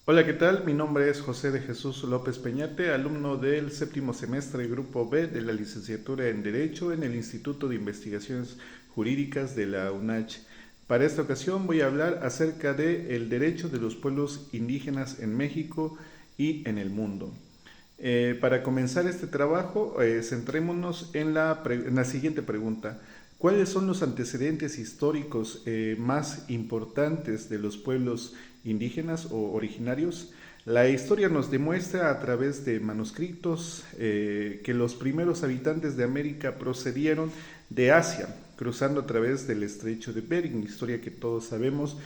Hola, ¿qué tal? Mi nombre es José de Jesús López Peñate, alumno del séptimo semestre Grupo B de la licenciatura en Derecho en el Instituto de Investigaciones Jurídicas de la UNACH. Para esta ocasión voy a hablar acerca del derecho de los pueblos indígenas en México y en el mundo. Para comenzar este trabajo, centrémonos en la siguiente pregunta. ¿Cuáles son los antecedentes históricos más importantes de los pueblos indígenas o originarios? La historia nos demuestra a través de manuscritos que los primeros habitantes de América procedieron de Asia, cruzando a través del estrecho de Bering, historia que todos sabemos,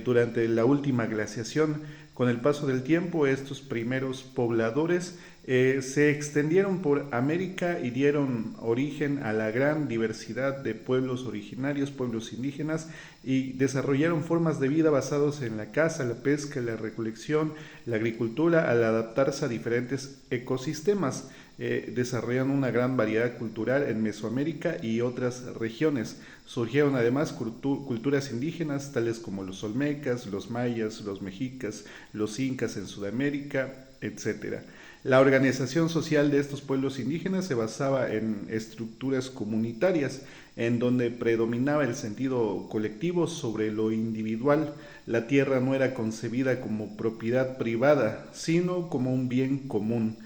durante la última glaciación. Con el paso del tiempo, estos primeros pobladores se extendieron por América y dieron origen a la gran diversidad de pueblos originarios, pueblos indígenas, y desarrollaron formas de vida basadas en la caza, la pesca, la recolección, la agricultura, al adaptarse a diferentes ecosistemas. Desarrollaron una gran variedad cultural en Mesoamérica y otras regiones. Surgieron además culturas indígenas tales como los olmecas, los mayas, los mexicas, los incas en Sudamérica, etcétera. La organización social de estos pueblos indígenas se basaba en estructuras comunitarias, en donde predominaba el sentido colectivo sobre lo individual. La tierra no era concebida como propiedad privada, sino como un bien común.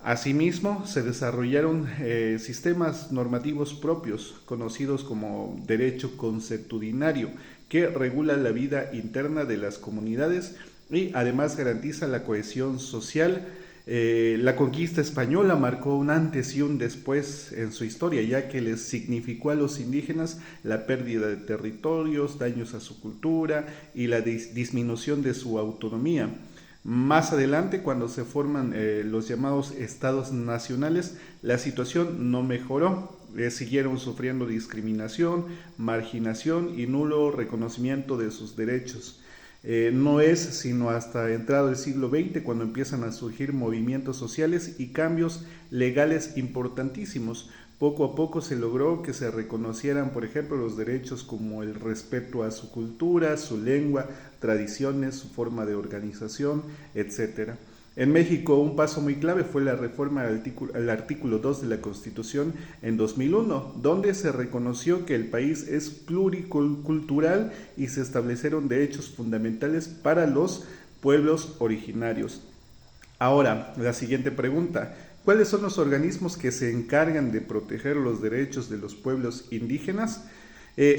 Asimismo, se desarrollaron sistemas normativos propios, conocidos como derecho consuetudinario, que regula la vida interna de las comunidades y además garantiza la cohesión social. La conquista española marcó un antes y un después en su historia, ya que les significó a los indígenas la pérdida de territorios, daños a su cultura y la disminución de su autonomía. Más adelante, cuando se forman los llamados estados nacionales, la situación no mejoró. Siguieron sufriendo discriminación, marginación y nulo reconocimiento de sus derechos. No es sino hasta entrado el siglo XX cuando empiezan a surgir movimientos sociales y cambios legales importantísimos. Poco a poco se logró que se reconocieran, por ejemplo, los derechos como el respeto a su cultura, su lengua, tradiciones, su forma de organización, etcétera. En México, un paso muy clave fue la reforma al artículo 2 de la Constitución en 2001, donde se reconoció que el país es pluricultural y se establecieron derechos fundamentales para los pueblos originarios. Ahora, la siguiente pregunta. ¿Cuáles son los organismos que se encargan de proteger los derechos de los pueblos indígenas?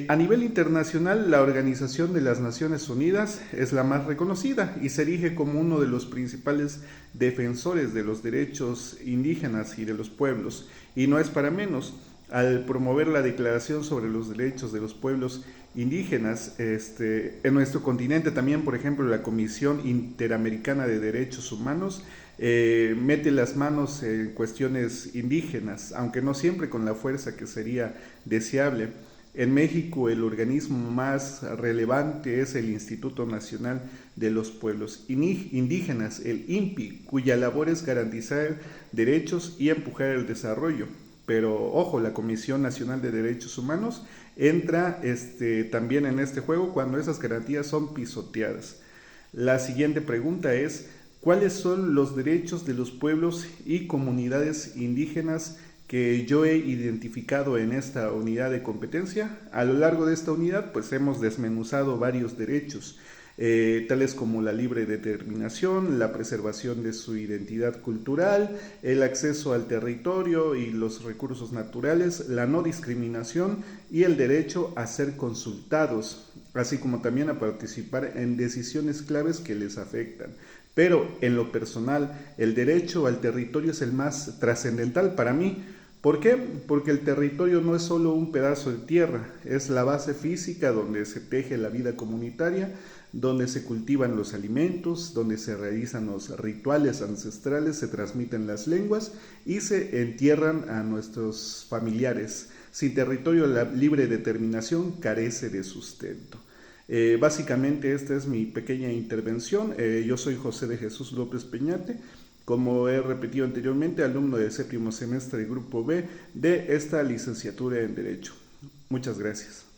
A nivel internacional, la Organización de las Naciones Unidas es la más reconocida y se erige como uno de los principales defensores de los derechos indígenas y de los pueblos. Y no es para menos, al promover la Declaración sobre los Derechos de los Pueblos Indígenas, en nuestro continente también, por ejemplo, la Comisión Interamericana de Derechos Humanos mete las manos en cuestiones indígenas, aunque no siempre con la fuerza que sería deseable. En México el organismo más relevante es el Instituto Nacional de los Pueblos Indígenas, el INPI, cuya labor es garantizar derechos y empujar el desarrollo. Pero ojo, la Comisión Nacional de Derechos Humanos entra también en este juego cuando esas garantías son pisoteadas. La siguiente pregunta es, ¿cuáles son los derechos de los pueblos y comunidades indígenas que yo he identificado en esta unidad de competencia? A lo largo de esta unidad, pues hemos desmenuzado varios derechos, tales como la libre determinación, la preservación de su identidad cultural, el acceso al territorio y los recursos naturales, la no discriminación y el derecho a ser consultados, así como también a participar en decisiones claves que les afectan. Pero en lo personal, el derecho al territorio es el más trascendental para mí. ¿Por qué? Porque el territorio no es solo un pedazo de tierra, es la base física donde se teje la vida comunitaria, donde se cultivan los alimentos, donde se realizan los rituales ancestrales, se transmiten las lenguas y se entierran a nuestros familiares. Sin territorio, la libre determinación carece de sustento. Básicamente esta es mi pequeña intervención. Yo soy José de Jesús López Peñate, como he repetido anteriormente, alumno del séptimo semestre del Grupo B de esta licenciatura en Derecho. Muchas gracias.